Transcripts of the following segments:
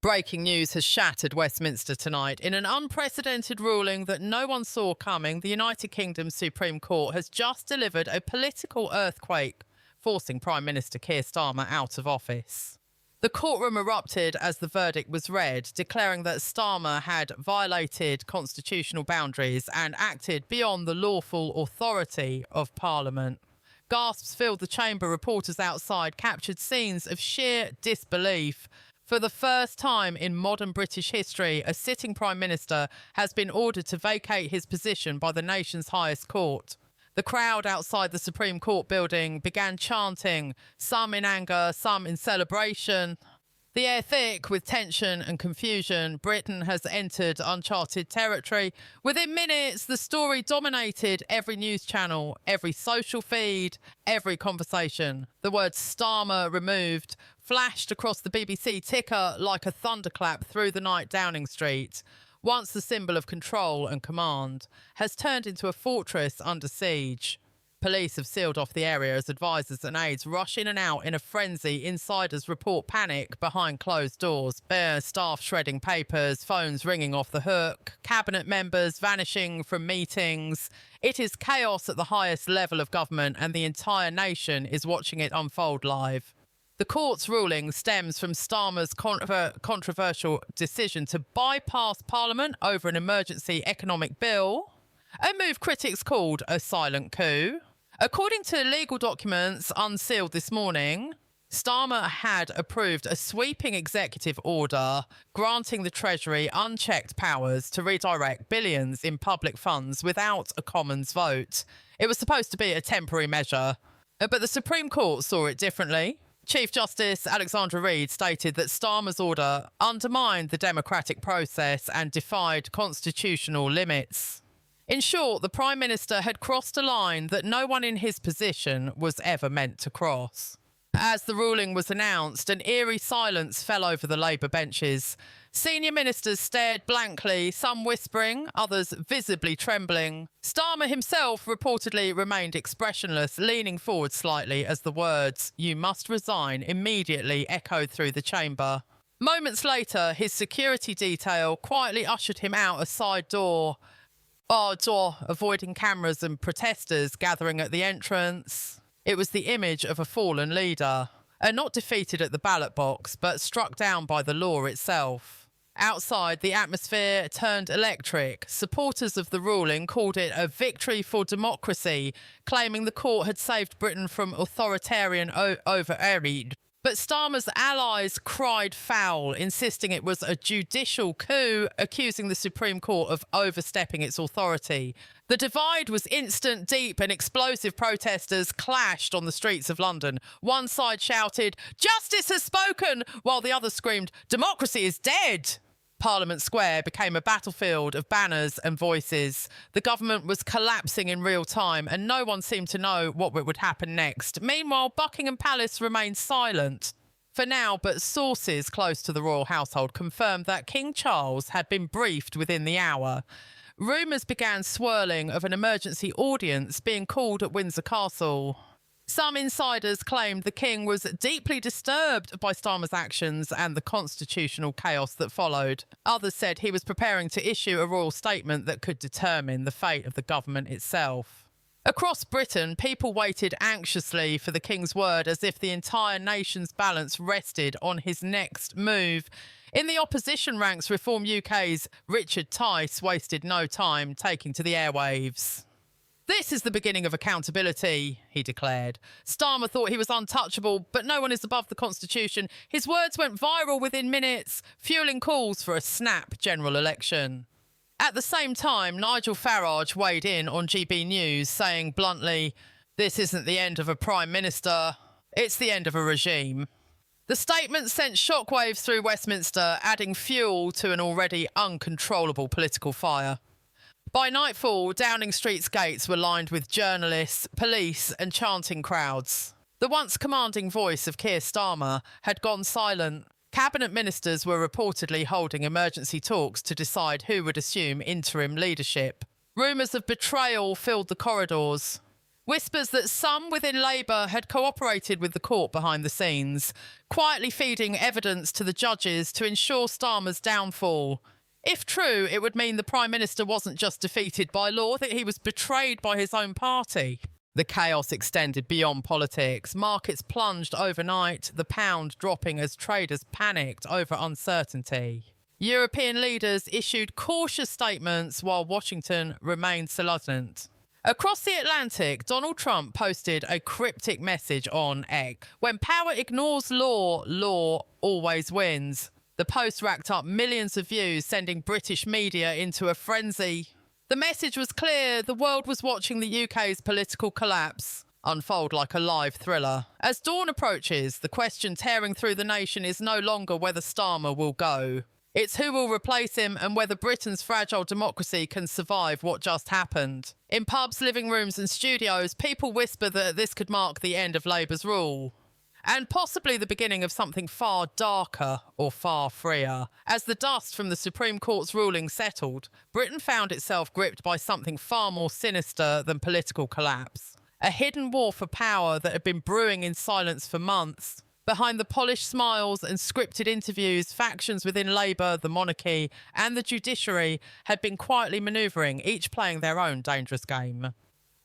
Breaking news has shattered Westminster tonight. In an unprecedented ruling that no one saw coming, the United Kingdom Supreme Court has just delivered a political earthquake, forcing Prime Minister Keir Starmer out of office. The courtroom erupted as the verdict was read, declaring that Starmer had violated constitutional boundaries and acted beyond the lawful authority of Parliament. Gasps filled the chamber. Reporters outside captured scenes of sheer disbelief. For the first time in modern British history, a sitting Prime Minister has been ordered to vacate his position by the nation's highest court. The crowd outside the Supreme Court building began chanting, some in anger, some in celebration. The air thick with tension and confusion, Britain has entered uncharted territory. Within minutes, the story dominated every news channel, every social feed, every conversation. The word Starmer removed flashed across the BBC ticker like a thunderclap through the night Downing Street. Once the symbol of control and command, has turned into a fortress under siege. Police have sealed off the area as advisors and aides rush in and out in a frenzy. Insiders report panic behind closed doors. Bare staff shredding papers, phones ringing off the hook, cabinet members vanishing from meetings. It is chaos at the highest level of government, and the entire nation is watching it unfold live. The court's ruling stems from Starmer's controversial decision to bypass Parliament over an emergency economic bill, a move critics called a silent coup. According to legal documents unsealed this morning, Starmer had approved a sweeping executive order granting the Treasury unchecked powers to redirect billions in public funds without a Commons vote. It was supposed to be a temporary measure, but the Supreme Court saw it differently. Chief Justice Alexandra Reid stated that Starmer's order undermined the democratic process and defied constitutional limits. In short, the Prime Minister had crossed a line that no one in his position was ever meant to cross. As the ruling was announced, an eerie silence fell over the Labour benches. Senior ministers stared blankly, some whispering, others visibly trembling. Starmer himself reportedly remained expressionless, leaning forward slightly as the words, "You must resign," immediately echoed through the chamber. Moments later, his security detail quietly ushered him out a side door, avoiding cameras and protesters gathering at the entrance. It was the image of a fallen leader, not defeated at the ballot box, but struck down by the law itself. Outside, the atmosphere turned electric. Supporters of the ruling called it a victory for democracy, claiming the court had saved Britain from authoritarian overreach. But Starmer's allies cried foul, insisting it was a judicial coup, accusing the Supreme Court of overstepping its authority. The divide was instant, deep, and explosive. Protesters clashed on the streets of London. One side shouted, "Justice has spoken," while the other screamed, "Democracy is dead." Parliament Square became a battlefield of banners and voices. The government was collapsing in real time, and no one seemed to know what would happen next. Meanwhile, Buckingham Palace remained silent for now, but sources close to the royal household confirmed that King Charles had been briefed within the hour. Rumours began swirling of an emergency audience being called at Windsor Castle. Some insiders claimed the king was deeply disturbed by Starmer's actions and the constitutional chaos that followed. Others said he was preparing to issue a royal statement that could determine the fate of the government itself. Across Britain, people waited anxiously for the king's word, as if the entire nation's balance rested on his next move. In the opposition ranks, Reform UK's Richard Tice wasted no time taking to the airwaves. "This is the beginning of accountability," he declared. Starmer thought he was untouchable, but no one is above the Constitution. His words went viral within minutes, fueling calls for a snap general election. At the same time, Nigel Farage weighed in on GB News, saying bluntly, "This isn't the end of a Prime Minister, it's the end of a regime." The statement sent shockwaves through Westminster, adding fuel to an already uncontrollable political fire. By nightfall, Downing Street's gates were lined with journalists, police and chanting crowds. The once commanding voice of Keir Starmer had gone silent. Cabinet ministers were reportedly holding emergency talks to decide who would assume interim leadership. Rumours of betrayal filled the corridors. Whispers that some within Labour had cooperated with the court behind the scenes, quietly feeding evidence to the judges to ensure Starmer's downfall. If true, it would mean the Prime Minister wasn't just defeated by law, that he was betrayed by his own party. The chaos extended beyond politics. Markets plunged overnight, the pound dropping as traders panicked over uncertainty. European leaders issued cautious statements while Washington remained silent. Across the Atlantic, Donald Trump posted a cryptic message on X. When power ignores law, law always wins. The post racked up millions of views, sending British media into a frenzy. The message was clear: the world was watching the UK's political collapse unfold like a live thriller. As dawn approaches, the question tearing through the nation is no longer whether Starmer will go. It's who will replace him and whether Britain's fragile democracy can survive what just happened. In pubs, living rooms and studios, people whisper that this could mark the end of Labour's rule. And possibly the beginning of something far darker or far freer. As the dust from the Supreme Court's ruling settled, Britain found itself gripped by something far more sinister than political collapse. A hidden war for power that had been brewing in silence for months. Behind the polished smiles and scripted interviews, factions within Labour, the monarchy and the judiciary had been quietly manoeuvring, each playing their own dangerous game.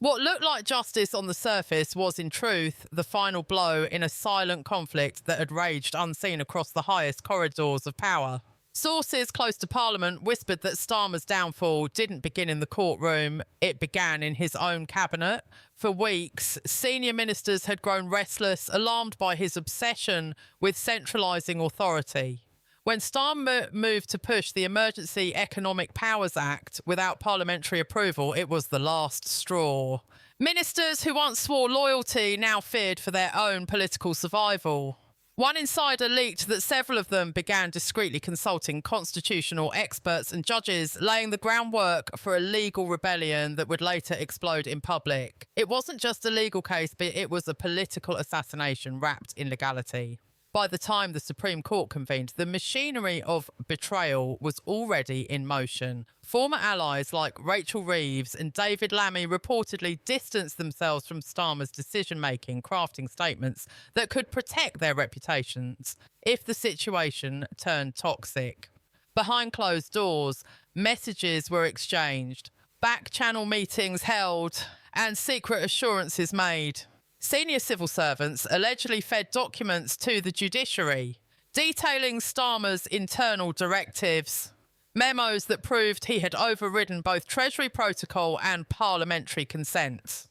What looked like justice on the surface was, in truth, the final blow in a silent conflict that had raged unseen across the highest corridors of power. Sources close to Parliament whispered that Starmer's downfall didn't begin in the courtroom, it began in his own cabinet. For weeks, senior ministers had grown restless, alarmed by his obsession with centralising authority. When Starmer moved to push the Emergency Economic Powers Act without parliamentary approval, it was the last straw. Ministers who once swore loyalty now feared for their own political survival. One insider leaked that several of them began discreetly consulting constitutional experts and judges, laying the groundwork for a legal rebellion that would later explode in public. It wasn't just a legal case, but it was a political assassination wrapped in legality. By the time the Supreme Court convened, the machinery of betrayal was already in motion. Former allies like Rachel Reeves and David Lammy reportedly distanced themselves from Starmer's decision-making, crafting statements that could protect their reputations if the situation turned toxic. Behind closed doors, messages were exchanged, back-channel meetings held, and secret assurances made. Senior civil servants allegedly fed documents to the judiciary, detailing Starmer's internal directives, memos that proved he had overridden both Treasury protocol and parliamentary consent.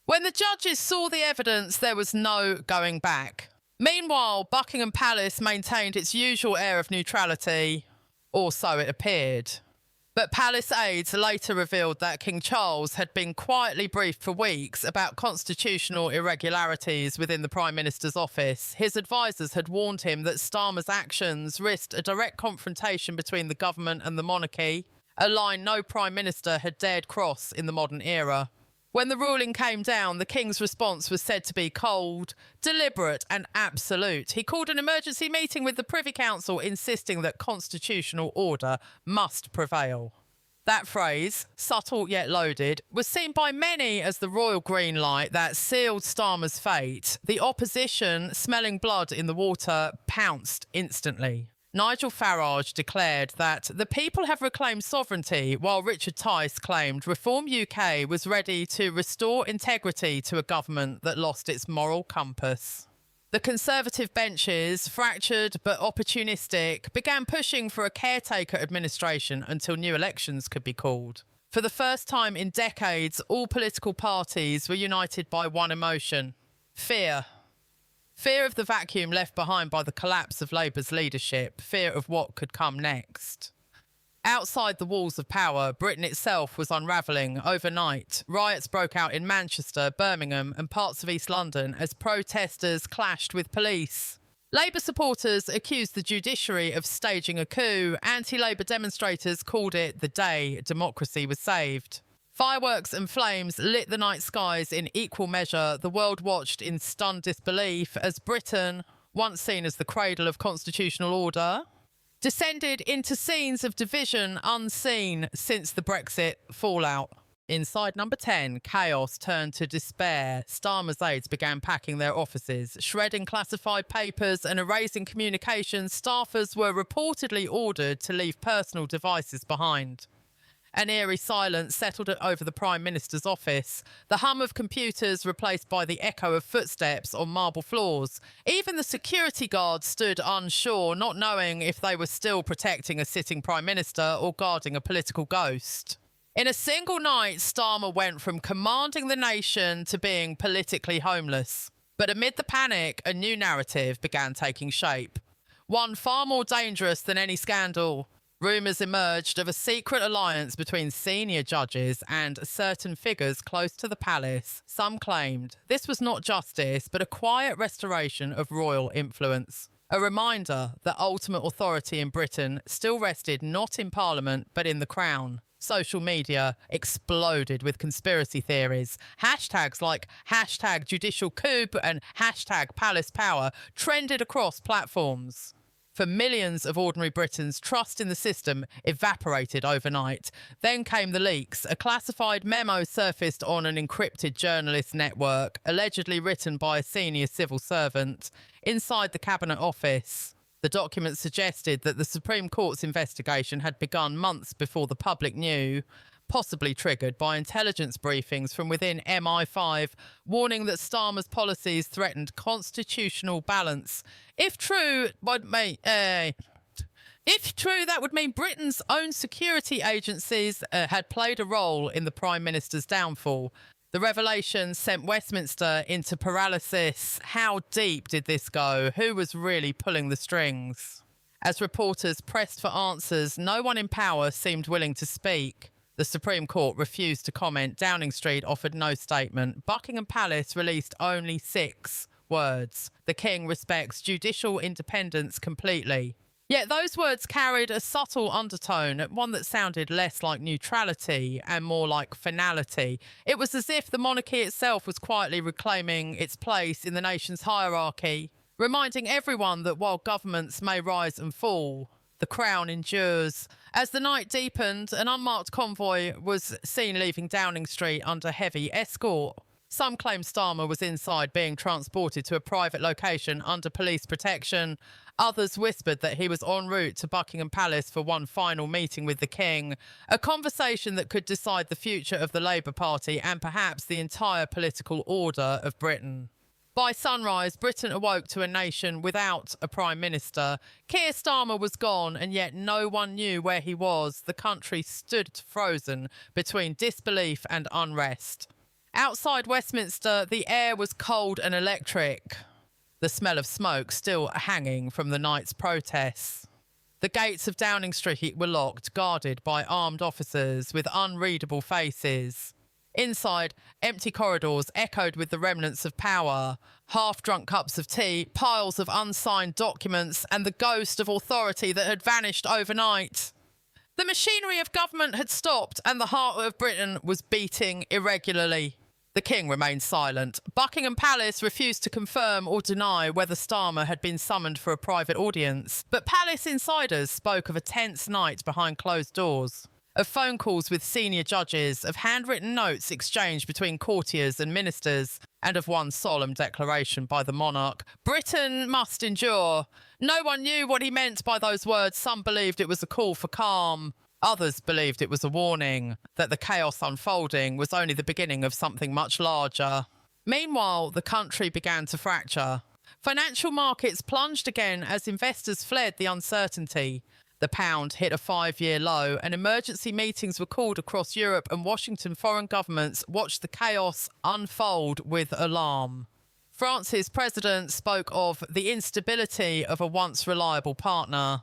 When the judges saw the evidence, there was no going back. Meanwhile, Buckingham Palace maintained its usual air of neutrality, or so it appeared. But palace aides later revealed that King Charles had been quietly briefed for weeks about constitutional irregularities within the Prime Minister's office. His advisers had warned him that Starmer's actions risked a direct confrontation between the government and the monarchy, a line no Prime Minister had dared cross in the modern era. When the ruling came down, the King's response was said to be cold, deliberate and absolute. He called an emergency meeting with the Privy Council, insisting that constitutional order must prevail. That phrase, subtle yet loaded, was seen by many as the royal green light that sealed Starmer's fate. The opposition, smelling blood in the water, pounced instantly. Nigel Farage declared that the people have reclaimed sovereignty, while Richard Tice claimed Reform UK was ready to restore integrity to a government that lost its moral compass. The Conservative benches, fractured but opportunistic, began pushing for a caretaker administration until new elections could be called. For the first time in decades, all political parties were united by one emotion: fear. Fear of the vacuum left behind by the collapse of Labour's leadership, fear of what could come next. Outside the walls of power, Britain itself was unravelling overnight. Riots broke out in Manchester, Birmingham and parts of East London as protesters clashed with police. Labour supporters accused the judiciary of staging a coup. Anti-Labour demonstrators called it the day democracy was saved. Fireworks and flames lit the night skies in equal measure. The world watched in stunned disbelief as Britain, once seen as the cradle of constitutional order, descended into scenes of division unseen since the Brexit fallout. Inside number 10, chaos turned to despair. Starmer's aides began packing their offices, shredding classified papers and erasing communications. Staffers were reportedly ordered to leave personal devices behind. An eerie silence settled over the Prime Minister's office, the hum of computers replaced by the echo of footsteps on marble floors. Even the security guards stood unsure, not knowing if they were still protecting a sitting Prime Minister or guarding a political ghost. In a single night, Starmer went from commanding the nation to being politically homeless. But amid the panic, a new narrative began taking shape. One far more dangerous than any scandal. Rumours emerged of a secret alliance between senior judges and certain figures close to the palace. Some claimed this was not justice, but a quiet restoration of royal influence. A reminder that ultimate authority in Britain still rested not in Parliament, but in the Crown. Social media exploded with conspiracy theories. Hashtags like hashtag judicial coup and hashtag palace power trended across platforms. For millions of ordinary Britons, trust in the system evaporated overnight. Then came the leaks. A classified memo surfaced on an encrypted journalist network, allegedly written by a senior civil servant. Inside the Cabinet Office, the document suggested that the Supreme Court's investigation had begun months before the public knew, possibly triggered by intelligence briefings from within MI5, warning that Starmer's policies threatened constitutional balance. If true, that would mean Britain's own security agencies had played a role in the Prime Minister's downfall. The revelation sent Westminster into paralysis. How deep did this go? Who was really pulling the strings? As reporters pressed for answers, no one in power seemed willing to speak. The Supreme Court refused to comment. Downing Street offered no statement. Buckingham Palace released only 6 words. The King respects judicial independence completely. Yet those words carried a subtle undertone, one that sounded less like neutrality and more like finality. It was as if the monarchy itself was quietly reclaiming its place in the nation's hierarchy, reminding everyone that while governments may rise and fall, the crown endures. As the night deepened, an unmarked convoy was seen leaving Downing Street under heavy escort. Some claim Starmer was inside, being transported to a private location under police protection. Others whispered that he was en route to Buckingham Palace for one final meeting with the King, a conversation that could decide the future of the Labour Party and perhaps the entire political order of Britain. By sunrise, Britain awoke to a nation without a Prime Minister. Keir Starmer was gone, and yet no one knew where he was. The country stood frozen between disbelief and unrest. Outside Westminster, the air was cold and electric, the smell of smoke still hanging from the night's protests. The gates of Downing Street were locked, guarded by armed officers with unreadable faces. Inside, empty corridors echoed with the remnants of power, half-drunk cups of tea, piles of unsigned documents, and the ghost of authority that had vanished overnight. The machinery of government had stopped, and the heart of Britain was beating irregularly. The King remained silent. Buckingham Palace refused to confirm or deny whether Starmer had been summoned for a private audience, but palace insiders spoke of a tense night behind closed doors, of phone calls with senior judges, of handwritten notes exchanged between courtiers and ministers, and of one solemn declaration by the monarch: Britain must endure. No one knew what he meant by those words. Some believed it was a call for calm. Others believed it was a warning that the chaos unfolding was only the beginning of something much larger. Meanwhile, the country began to fracture. Financial markets plunged again as investors fled the uncertainty. The pound hit a 5-year low, and emergency meetings were called across Europe, and Washington foreign governments watched the chaos unfold with alarm. France's president spoke of the instability of a once reliable partner.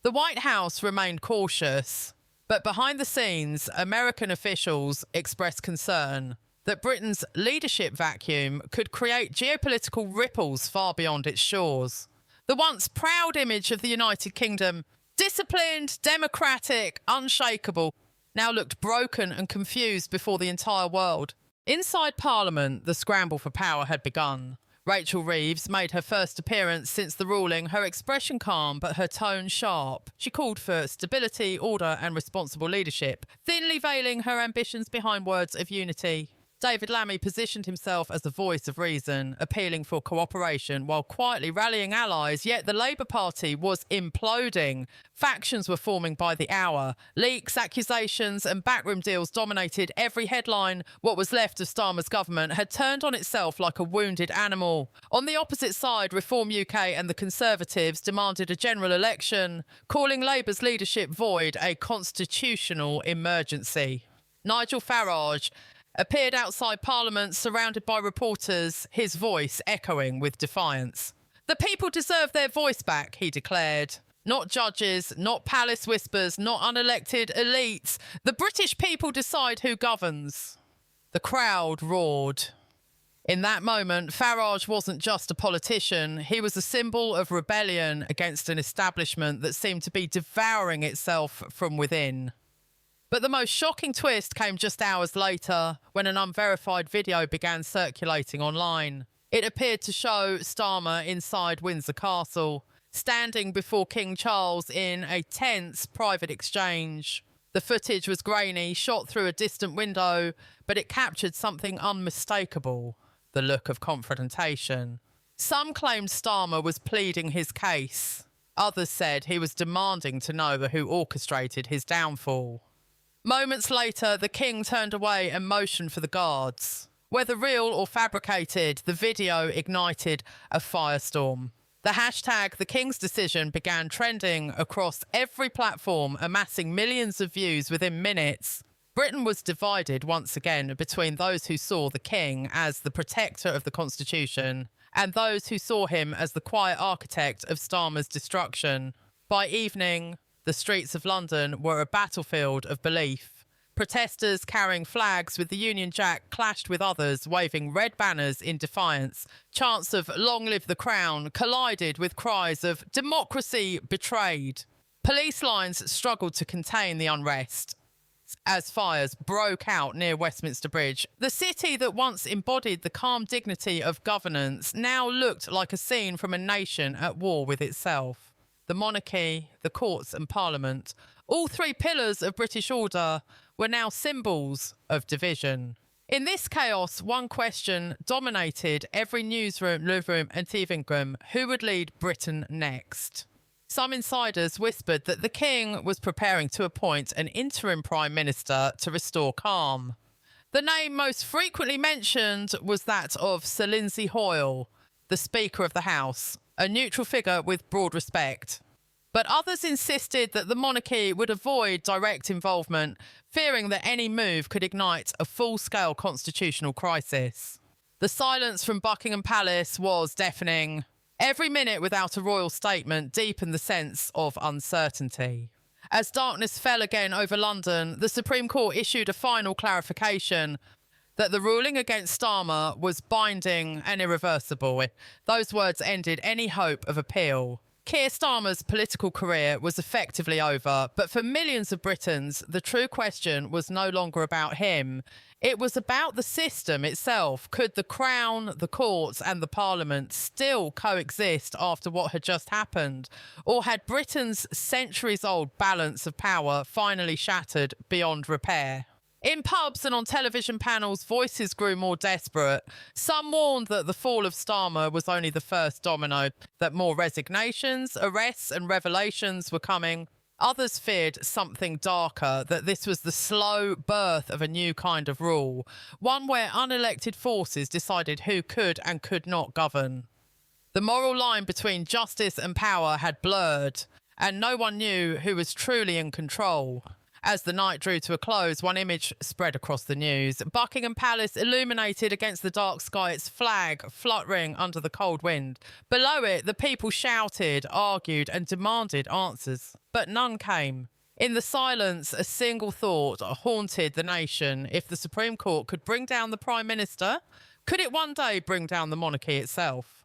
The White House remained cautious, but behind the scenes, American officials expressed concern that Britain's leadership vacuum could create geopolitical ripples far beyond its shores. The once proud image of the United Kingdom, disciplined, democratic, unshakable, now looked broken and confused before the entire world. Inside Parliament, the scramble for power had begun. Rachel Reeves made her first appearance since the ruling, her expression calm but her tone sharp. She called for stability, order and responsible leadership, thinly veiling her ambitions behind words of unity. David Lammy positioned himself as the voice of reason, appealing for cooperation while quietly rallying allies, yet the Labour Party was imploding. Factions were forming by the hour. Leaks, accusations and backroom deals dominated every headline. What was left of Starmer's government had turned on itself like a wounded animal. On the opposite side, Reform UK and the Conservatives demanded a general election, calling Labour's leadership void a constitutional emergency. Nigel Farage appeared outside Parliament surrounded by reporters, his voice echoing with defiance. "The people deserve their voice back," he declared. "Not judges, not palace whispers, not unelected elites. The British people decide who governs." The crowd roared. In that moment, Farage wasn't just a politician. He was a symbol of rebellion against an establishment that seemed to be devouring itself from within. But the most shocking twist came just hours later, when an unverified video began circulating online. It appeared to show Starmer inside Windsor Castle, standing before King Charles in a tense private exchange. The footage was grainy, shot through a distant window, but it captured something unmistakable: the look of confrontation. Some claimed Starmer was pleading his case. Others said he was demanding to know who orchestrated his downfall. Moments later, the king turned away and motioned for the guards. Whether real or fabricated, the video ignited a firestorm. The hashtag The King's Decision began trending across every platform, amassing millions of views within minutes. Britain was divided once again between those who saw the king as the protector of the constitution and those who saw him as the quiet architect of Starmer's destruction. By evening, the streets of London were a battlefield of belief. Protesters carrying flags with the Union Jack clashed with others waving red banners in defiance. Chants of "Long live the Crown" collided with cries of "Democracy betrayed." Police lines struggled to contain the unrest as fires broke out near Westminster Bridge. The city that once embodied the calm dignity of governance now looked like a scene from a nation at war with itself. The monarchy, the courts and parliament, all three pillars of British order, were now symbols of division. In this chaos, one question dominated every newsroom, living room and TV room: who would lead Britain next? Some insiders whispered that the king was preparing to appoint an interim prime minister to restore calm. The name most frequently mentioned was that of Sir Lindsay Hoyle, the Speaker of the House, a neutral figure with broad respect. But others insisted that the monarchy would avoid direct involvement, fearing that any move could ignite a full-scale constitutional crisis. The silence from Buckingham Palace was deafening. Every minute without a royal statement deepened the sense of uncertainty. As darkness fell again over London, the Supreme Court issued a final clarification that the ruling against Starmer was binding and irreversible. Those words ended any hope of appeal. Keir Starmer's political career was effectively over, but for millions of Britons, the true question was no longer about him. It was about the system itself. Could the Crown, the courts and the Parliament still coexist after what had just happened? Or had Britain's centuries-old balance of power finally shattered beyond repair? In pubs and on television panels, voices grew more desperate. Some warned that the fall of Starmer was only the first domino, that more resignations, arrests and revelations were coming. Others feared something darker, that this was the slow birth of a new kind of rule, one where unelected forces decided who could and could not govern. The moral line between justice and power had blurred, and no one knew who was truly in control. As the night drew to a close, one image spread across the news. Buckingham Palace illuminated against the dark sky, its flag fluttering under the cold wind. Below it, the people shouted, argued and demanded answers, but none came. In the silence, a single thought haunted the nation. If the Supreme Court could bring down the Prime Minister, could it one day bring down the monarchy itself?